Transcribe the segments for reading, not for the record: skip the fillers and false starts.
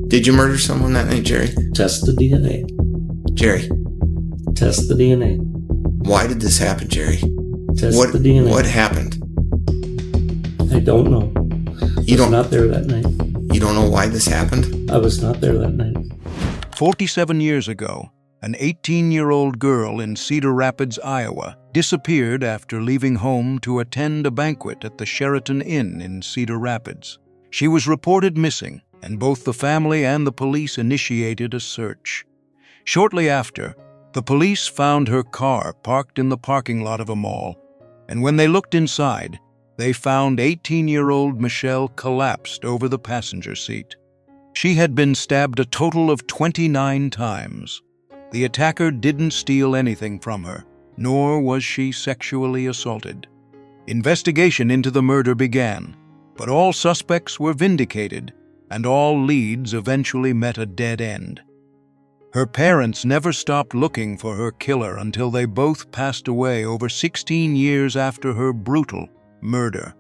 Did you murder someone that night, Jerry? Test the DNA. Jerry, Test the DNA. why did this happen, Jerry? Test the DNA. What happened? I don't know. I was not there that night. You don't know why this happened? I was not there that night. 47 years ago, an 18-year-old girl in Cedar Rapids, Iowa, disappeared after leaving home to attend a banquet at the Sheraton Inn in Cedar Rapids. She was reported missing, and both the family and the police initiated a search. Shortly after, the police found her car parked in the parking lot of a mall, and when they looked inside, they found 18-year-old Michelle collapsed over the passenger seat. She had been stabbed a total of 29 times. The attacker didn't steal anything from her, nor was she sexually assaulted. Investigation into the murder began, but all suspects were vindicated, and all leads eventually met a dead end. Her parents never stopped looking for her killer until they both passed away over 16 years after her brutal murder.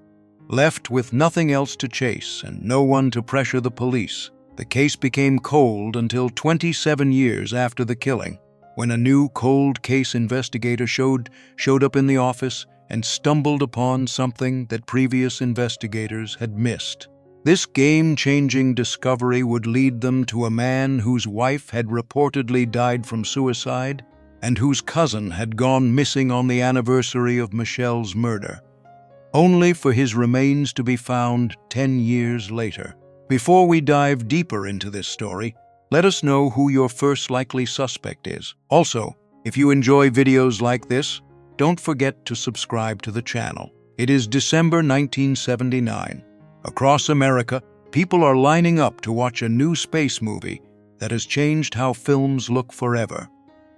Left with nothing else to chase and no one to pressure the police, the case became cold until 27 years after the killing, when a new cold case investigator showed up in the office and stumbled upon something that previous investigators had missed. This game-changing discovery would lead them to a man whose wife had reportedly died from suicide and whose cousin had gone missing on the anniversary of Michelle's murder, only for his remains to be found 10 years later. Before we dive deeper into this story, let us know who your first likely suspect is. Also, if you enjoy videos like this, don't forget to subscribe to the channel. It is December 1979. Across America, people are lining up to watch a new space movie that has changed how films look forever.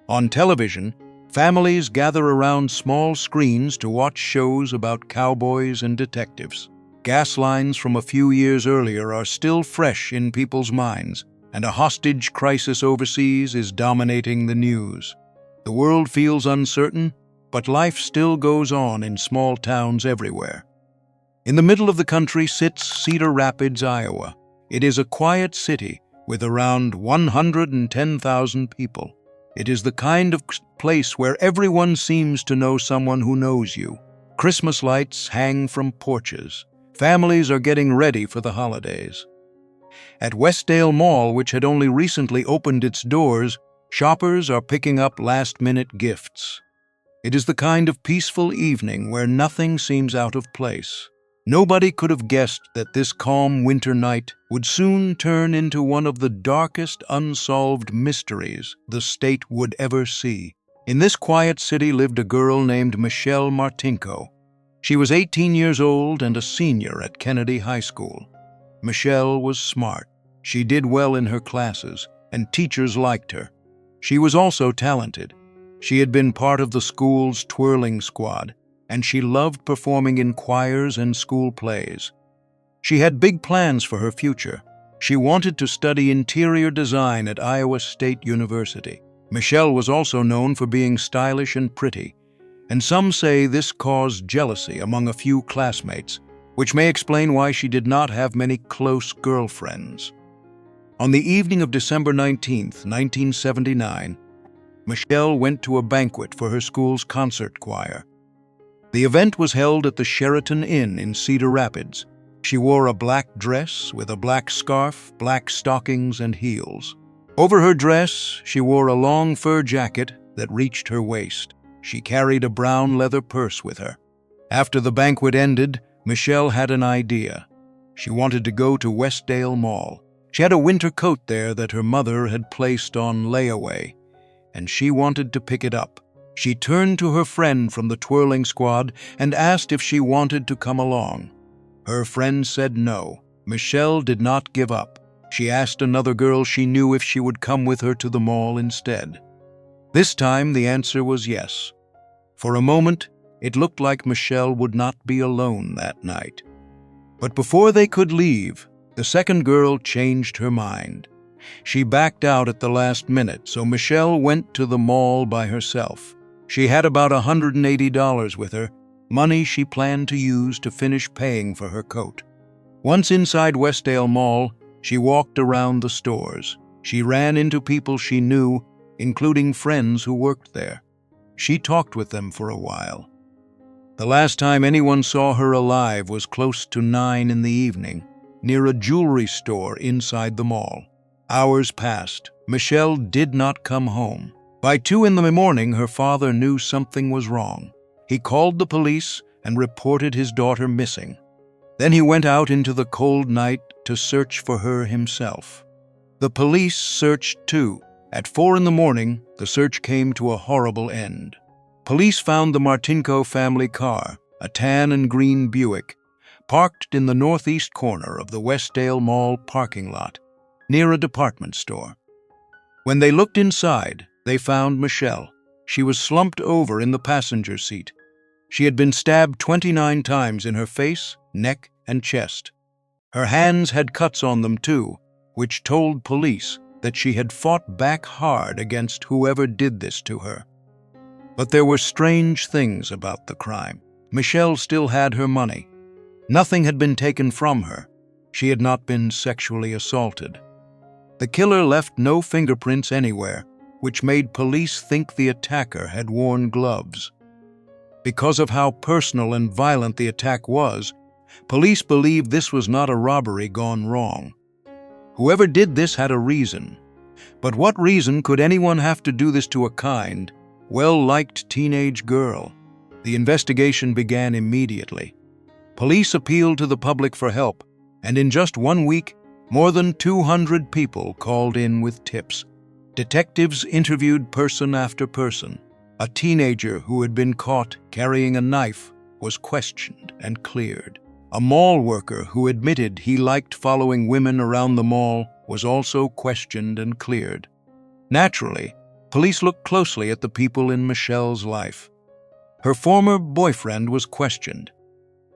On television, families gather around small screens to watch shows about cowboys and detectives. Gas lines from a few years earlier are still fresh in people's minds, and a hostage crisis overseas is dominating the news. The world feels uncertain, but life still goes on in small towns everywhere. In the middle of the country sits Cedar Rapids, Iowa. It is a quiet city with around 110,000 people. It is the kind of place where everyone seems to know someone who knows you. Christmas lights hang from porches. Families are getting ready for the holidays. At Westdale Mall, which had only recently opened its doors, shoppers are picking up last-minute gifts. It is the kind of peaceful evening where nothing seems out of place. Nobody could have guessed that this calm winter night would soon turn into one of the darkest unsolved mysteries the state would ever see. In this quiet city lived a girl named Michelle Martinko. She was 18 years old and a senior at Kennedy High School. Michelle was smart. She did well in her classes, and teachers liked her. She was also talented. She had been part of the school's twirling squad, and she loved performing in choirs and school plays. She had big plans for her future. She wanted to study interior design at Iowa State University. Michelle was also known for being stylish and pretty, and some say this caused jealousy among a few classmates, which may explain why she did not have many close girlfriends. On the evening of December 19, 1979, Michelle went to a banquet for her school's concert choir. The event was held at the Sheraton Inn in Cedar Rapids. She wore a black dress with a black scarf, black stockings, and heels. Over her dress, she wore a long fur jacket that reached her waist. She carried a brown leather purse with her. After the banquet ended, Michelle had an idea. She wanted to go to Westdale Mall. She had a winter coat there that her mother had placed on layaway, and she wanted to pick it up. She turned to her friend from the twirling squad and asked if she wanted to come along. Her friend said no. Michelle did not give up. She asked another girl she knew if she would come with her to the mall instead. This time the answer was yes. For a moment, it looked like Michelle would not be alone that night. But before they could leave, the second girl changed her mind. She backed out at the last minute, so Michelle went to the mall by herself. She had about $180 with her, money she planned to use to finish paying for her coat. Once inside Westdale Mall, She walked around the stores. She ran into people she knew, including friends who worked there. She talked with them for a while. The last time anyone saw her alive was close to 9 in the evening, near a jewelry store inside the mall. Hours passed. Michelle did not come home. By 2 in the morning, her father knew something was wrong. He called the police and reported his daughter missing. Then he went out into the cold night to search for her himself. The police searched too. At 4 in the morning, the search came to a horrible end. Police found the Martinko family car, a tan and green Buick, parked in the northeast corner of the Westdale Mall parking lot, near a department store. When they looked inside, they found Michelle. She was slumped over in the passenger seat. She had been stabbed 29 times in her face, neck, and chest. Her hands had cuts on them too, which told police that she had fought back hard against whoever did this to her. But there were strange things about the crime. Michelle still had her money. Nothing had been taken from her. She had not been sexually assaulted. The killer left no fingerprints anywhere, which made police think the attacker had worn gloves. Because of how personal and violent the attack was, police believed this was not a robbery gone wrong. Whoever did this had a reason. But what reason could anyone have to do this to a kind, well-liked teenage girl? The investigation began immediately. Police appealed to the public for help, and in just 1 week, more than 200 people called in with tips. Detectives interviewed person after person. A teenager who had been caught carrying a knife was questioned and cleared. A mall worker who admitted he liked following women around the mall was also questioned and cleared. Naturally, police looked closely at the people in Michelle's life. Her former boyfriend was questioned.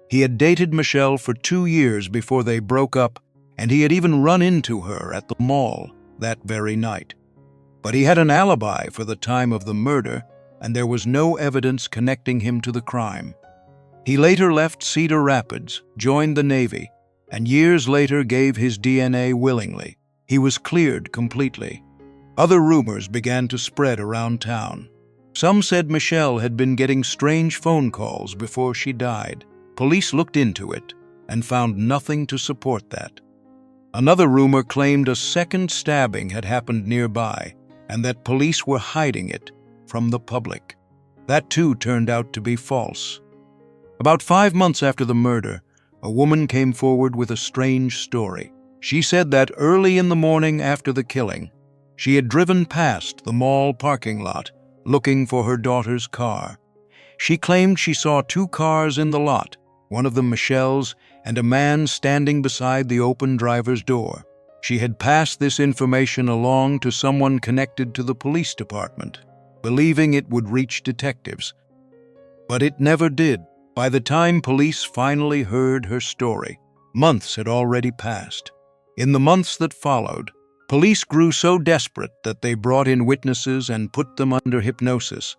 He had dated Michelle for 2 years before they broke up, and he had even run into her at the mall that very night. But he had an alibi for the time of the murder, and there was no evidence connecting him to the crime. He later left Cedar Rapids, joined the Navy, and years later gave his DNA willingly. He was cleared completely. Other rumors began to spread around town. Some said Michelle had been getting strange phone calls before she died. Police looked into it and found nothing to support that. Another rumor claimed a second stabbing had happened nearby and that police were hiding it from the public. That too turned out to be false. About 5 months after the murder, a woman came forward with a strange story. She said that early in the morning after the killing, she had driven past the mall parking lot looking for her daughter's car. She claimed she saw 2 cars in the lot, one of them Michelle's, and a man standing beside the open driver's door. She had passed this information along to someone connected to the police department, believing it would reach detectives. But it never did. By the time police finally heard her story, months had already passed. In the months that followed, police grew so desperate that they brought in witnesses and put them under hypnosis,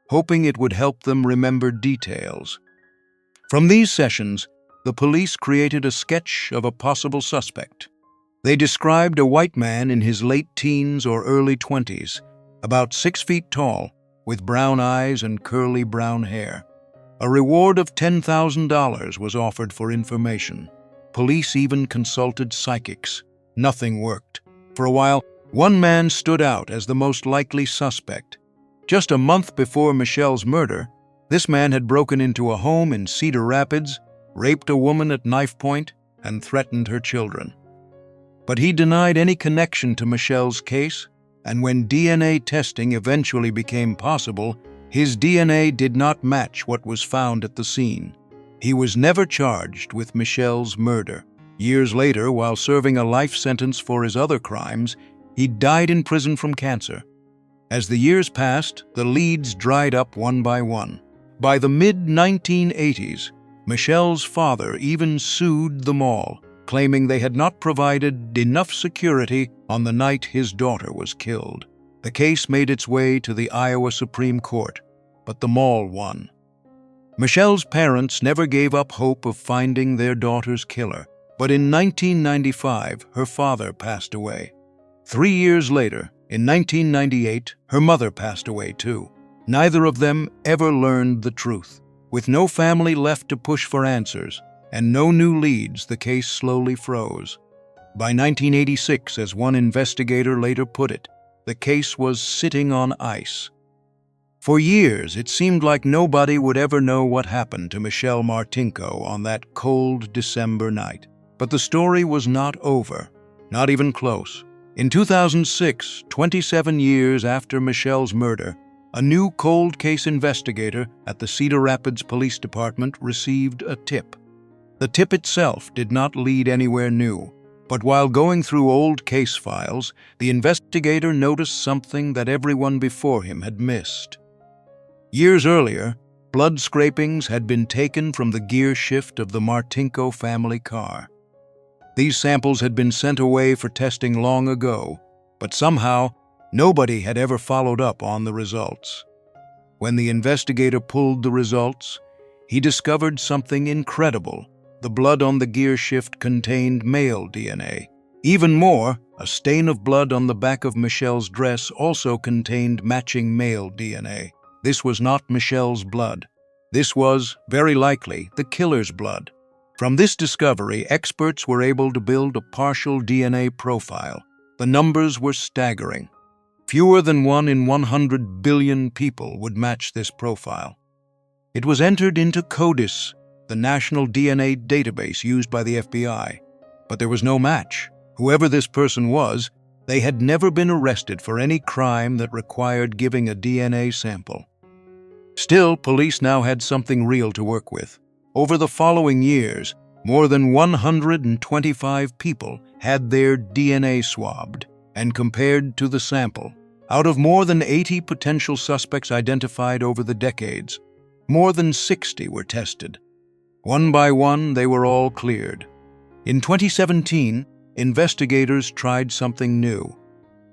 hoping it would help them remember details. From these sessions, the police created a sketch of a possible suspect. They described a white man in his late teens or early 20s, about 6 feet tall, with brown eyes and curly brown hair. A reward of $10,000 was offered for information. Police even consulted psychics. Nothing worked. For a while, one man stood out as the most likely suspect. Just a month before Michelle's murder, this man had broken into a home in Cedar Rapids, raped a woman at knife point, and threatened her children. But he denied any connection to Michelle's case, and when DNA testing eventually became possible, his DNA did not match what was found at the scene. He was never charged with Michelle's murder. Years later, while serving a life sentence for his other crimes, he died in prison from cancer. As the years passed, the leads dried up one by one. By the mid-1980s, Michelle's father even sued the mall, claiming they had not provided enough security on the night his daughter was killed. The case made its way to the Iowa Supreme Court, but the mall won. Michelle's parents never gave up hope of finding their daughter's killer, But in 1995, her father passed away. 3 years later, in 1998, her mother passed away too. Neither of them ever learned the truth. With no family left to push for answers and no new leads, the case slowly froze. By 1986, as one investigator later put it, the case was sitting on ice. For years, it seemed like nobody would ever know what happened to Michelle Martinko on that cold December night. But the story was not over, not even close. In 2006, 27 years after Michelle's murder, a new cold case investigator at the Cedar Rapids Police Department received a tip. The tip itself did not lead anywhere new, but while going through old case files, the investigator noticed something that everyone before him had missed. Years earlier, blood scrapings had been taken from the gear shift of the Martinko family car. These samples had been sent away for testing long ago, but somehow nobody had ever followed up on the results. When the investigator pulled the results, he discovered something incredible. The blood on the gear shift contained male DNA. Even more, a stain of blood on the back of Michelle's dress also contained matching male DNA. This was not Michelle's blood. This was, very likely, the killer's blood. From this discovery, experts were able to build a partial DNA profile. The numbers were staggering. Fewer than 1 in 100 billion people would match this profile. It was entered into CODIS, the national DNA database used by the FBI. But there was no match. Whoever this person was, they had never been arrested for any crime that required giving a DNA sample. Still, police now had something real to work with. Over the following years, more than 125 people had their DNA swabbed and compared to the sample. Out of more than 80 potential suspects identified over the decades, more than 60 were tested. One by one, they were all cleared. In 2017, investigators tried something new.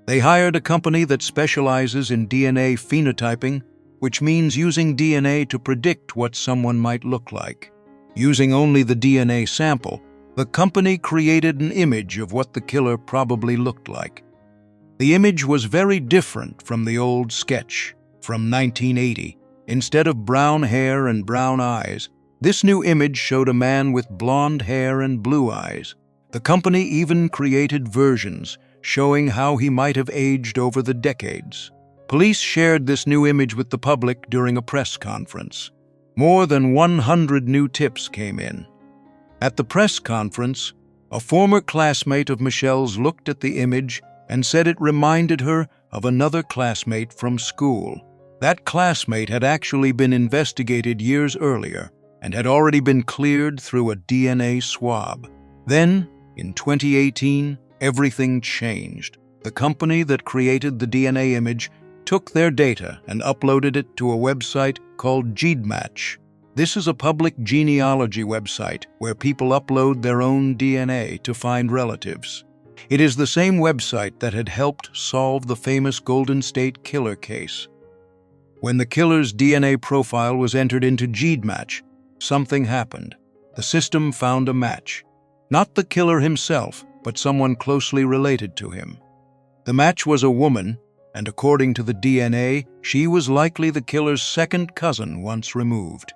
They hired a company that specializes in DNA phenotyping, which means using DNA to predict what someone might look like. Using only the DNA sample, the company created an image of what the killer probably looked like. The image was very different from the old sketch from 1980. Instead of brown hair and brown eyes, this new image showed a man with blonde hair and blue eyes. The company even created versions showing how he might have aged over the decades. Police shared this new image with the public during a press conference. More than 100 new tips came in. At the press conference, a former classmate of Michelle's looked at the image and said it reminded her of another classmate from school. That classmate had actually been investigated years earlier and had already been cleared through a DNA swab. Then, in 2018, everything changed. The company that created the DNA image took their data and uploaded it to a website called GeneMatch. This is a public genealogy website where people upload their own DNA to find relatives. It is the same website that had helped solve the famous Golden State Killer case. When the killer's DNA profile was entered into GeneMatch, something happened. The system found a match. Not the killer himself, but someone closely related to him. The match was a woman, and according to the DNA, she was likely the killer's second cousin once removed.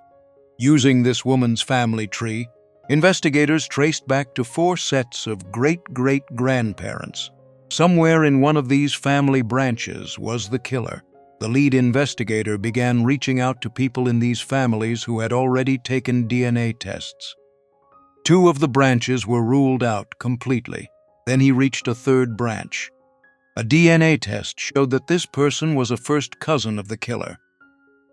Using this woman's family tree, investigators traced back to 4 sets of great-great-grandparents. Somewhere in one of these family branches was the killer. The lead investigator began reaching out to people in these families who had already taken DNA tests. 2 of the branches were ruled out completely. Then he reached a 3rd branch. A DNA test showed that this person was a first cousin of the killer.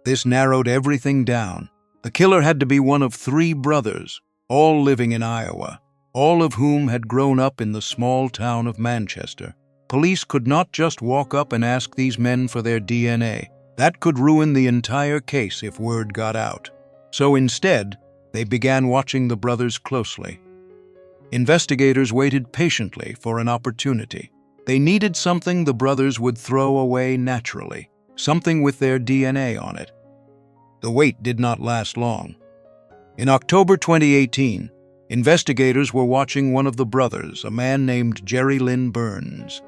This narrowed everything down. The killer had to be one of 3 brothers, all living in Iowa, all of whom had grown up in the small town of Manchester. Police could not just walk up and ask these men for their DNA. That could ruin the entire case if word got out. So instead, they began watching the brothers closely. Investigators waited patiently for an opportunity. They needed something the brothers would throw away naturally, something with their DNA on it. The wait did not last long. In October 2018, investigators were watching one of the brothers, a man named Jerry Lynn Burns.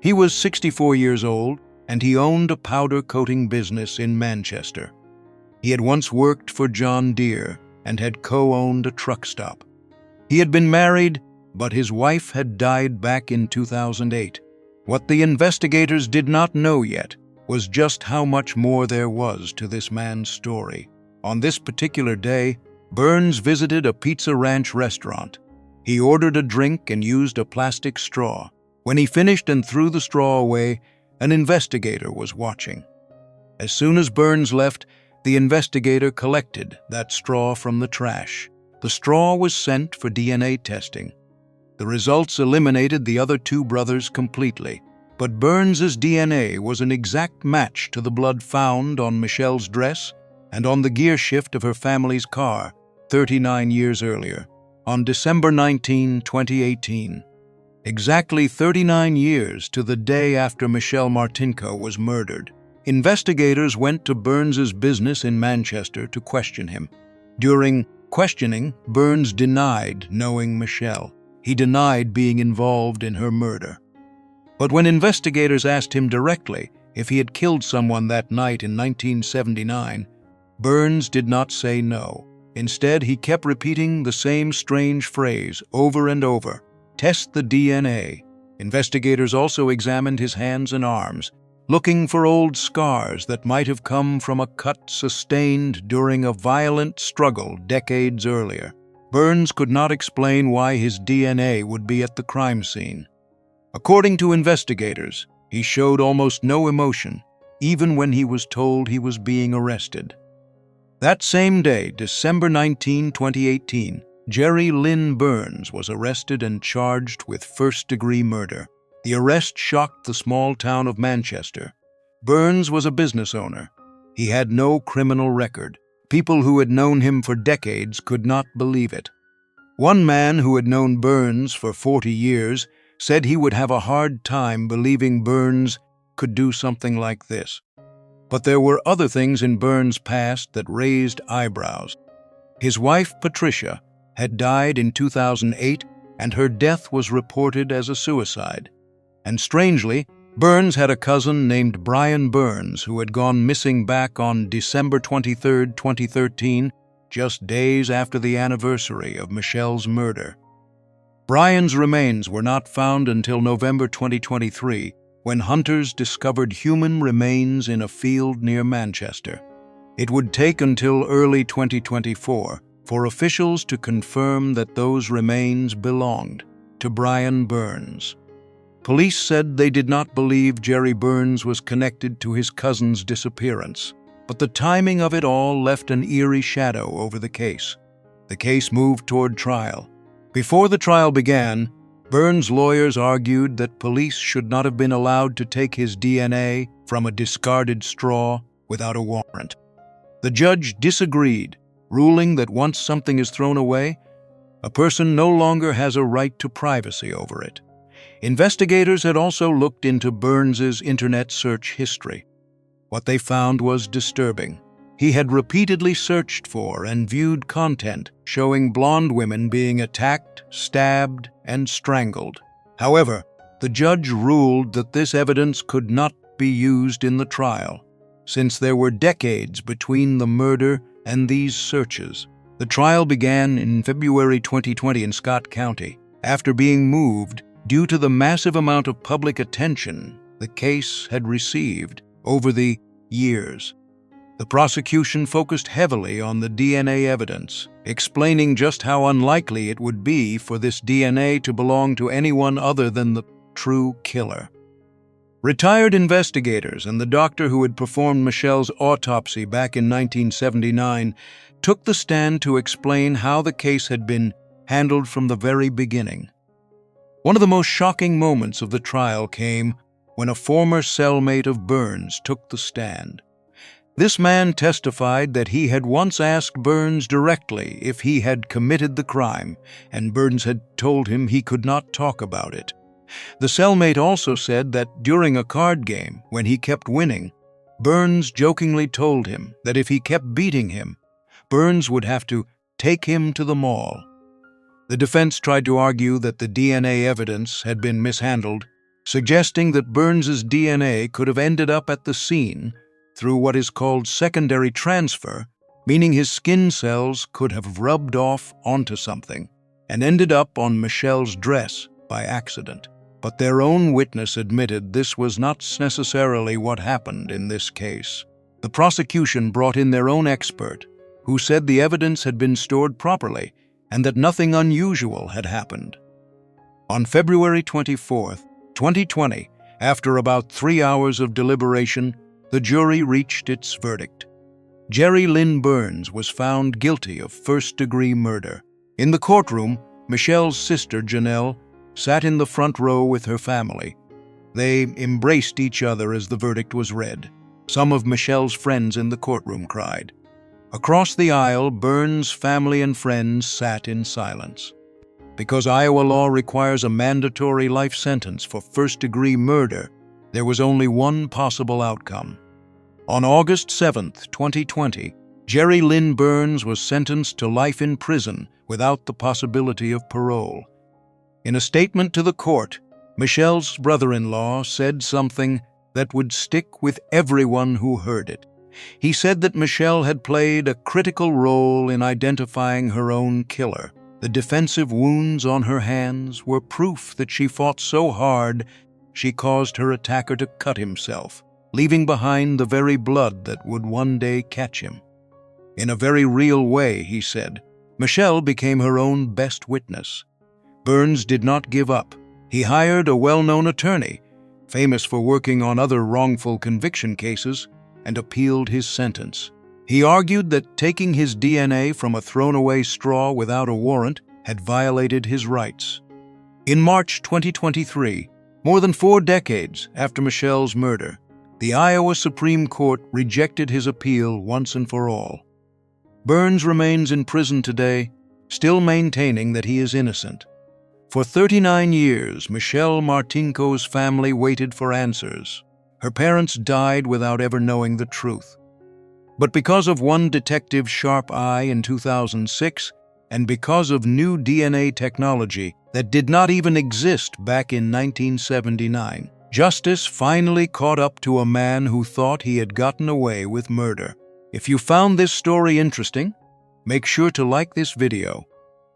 He was 64 years old, and he owned a powder coating business in Manchester. He had once worked for John Deere and had co-owned a truck stop. He had been married, but his wife had died back in 2008. What the investigators did not know yet was just how much more there was to this man's story. On this particular day, Burns visited a Pizza Ranch restaurant. He ordered a drink and used a plastic straw. When he finished and threw the straw away, an investigator was watching. As soon as Burns left, the investigator collected that straw from the trash. The straw was sent for DNA testing. The results eliminated the other two brothers completely, but Burns's DNA was an exact match to the blood found on Michelle's dress and on the gear shift of her family's car 39 years earlier, on December 19, 2018. Exactly 39 years to the day after Michelle Martinko was murdered. Investigators went to Burns's business in Manchester to question him. During questioning, Burns denied knowing Michelle. He denied being involved in her murder. But when investigators asked him directly if he had killed someone that night in 1979, Burns did not say no. Instead, he kept repeating the same strange phrase over and over: "Test the DNA." Investigators also examined his hands and arms, looking for old scars that might have come from a cut sustained during a violent struggle decades earlier. Burns could not explain why his DNA would be at the crime scene. According to investigators, he showed almost no emotion, even when he was told he was being arrested. That same day, December 19, 2018, Jerry Lynn Burns was arrested and charged with first-degree murder. The arrest shocked the small town of Manchester. Burns was a business owner. He had no criminal record. People who had known him for decades could not believe it. One man who had known Burns for 40 years said he would have a hard time believing Burns could do something like this. But there were other things in Burns' past that raised eyebrows. His wife, Patricia, had died in 2008, and her death was reported as a suicide. And strangely, Burns had a cousin named Brian Burns who had gone missing back on December 23, 2013, just days after the anniversary of Michelle's murder. Brian's remains were not found until November 2023, when hunters discovered human remains in a field near Manchester. It would take until early 2024 for officials to confirm that those remains belonged to Brian Burns. Police said they did not believe Jerry Burns was connected to his cousin's disappearance, but the timing of it all left an eerie shadow over the case. The case moved toward trial. Before the trial began, Burns' lawyers argued that police should not have been allowed to take his DNA from a discarded straw without a warrant. The judge disagreed, ruling that once something is thrown away, a person no longer has a right to privacy over it. Investigators had also looked into Burns's internet search history. What they found was disturbing. He had repeatedly searched for and viewed content showing blonde women being attacked, stabbed, and strangled. However, the judge ruled that this evidence could not be used in the trial, since there were decades between the murder and these searches. The trial began in February 2020 in Scott County. After being moved due to the massive amount of public attention the case had received over the years, the prosecution focused heavily on the DNA evidence, explaining just how unlikely it would be for this DNA to belong to anyone other than the true killer. Retired investigators and the doctor who had performed Michelle's autopsy back in 1979 took the stand to explain how the case had been handled from the very beginning. One of the most shocking moments of the trial came when a former cellmate of Burns took the stand. This man testified that he had once asked Burns directly if he had committed the crime, and Burns had told him he could not talk about it. The cellmate also said that during a card game, when he kept winning, Burns jokingly told him that if he kept beating him, Burns would have to take him to the mall. The defense tried to argue that the DNA evidence had been mishandled, suggesting that Burns's DNA could have ended up at the scene through what is called secondary transfer, meaning his skin cells could have rubbed off onto something and ended up on Michelle's dress by accident. But their own witness admitted this was not necessarily what happened in this case. The prosecution brought in their own expert, who said the evidence had been stored properly and that nothing unusual had happened. On February 24, 2020, after about 3 hours of deliberation, the jury reached its verdict. Jerry Lynn Burns was found guilty of first-degree murder. In the courtroom, Michelle's sister, Janelle, sat in the front row with her family. They embraced each other as the verdict was read. Some of Michelle's friends in the courtroom cried. Across the aisle, Burns' family and friends sat in silence. Because Iowa law requires a mandatory life sentence for first-degree murder, there was only one possible outcome. On August 7, 2020, Jerry Lynn Burns was sentenced to life in prison without the possibility of parole. In a statement to the court, Michelle's brother-in-law said something that would stick with everyone who heard it. He said that Michelle had played a critical role in identifying her own killer. The defensive wounds on her hands were proof that she fought so hard she caused her attacker to cut himself, leaving behind the very blood that would one day catch him. In a very real way, he said, Michelle became her own best witness. Burns did not give up. He hired a well-known attorney, famous for working on other wrongful conviction cases, and appealed his sentence. He argued that taking his DNA from a thrown-away straw without a warrant had violated his rights. In March 2023, more than 4 decades after Michelle's murder, the Iowa Supreme Court rejected his appeal once and for all. Burns remains in prison today, still maintaining that he is innocent. For 39 years, Michelle Martinko's family waited for answers. Her parents died without ever knowing the truth. But because of one detective's sharp eye in 2006, and because of new DNA technology that did not even exist back in 1979, justice finally caught up to a man who thought he had gotten away with murder. If you found this story interesting, make sure to like this video,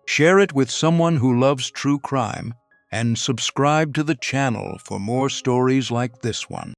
share it with someone who loves true crime, and subscribe to the channel for more stories like this one.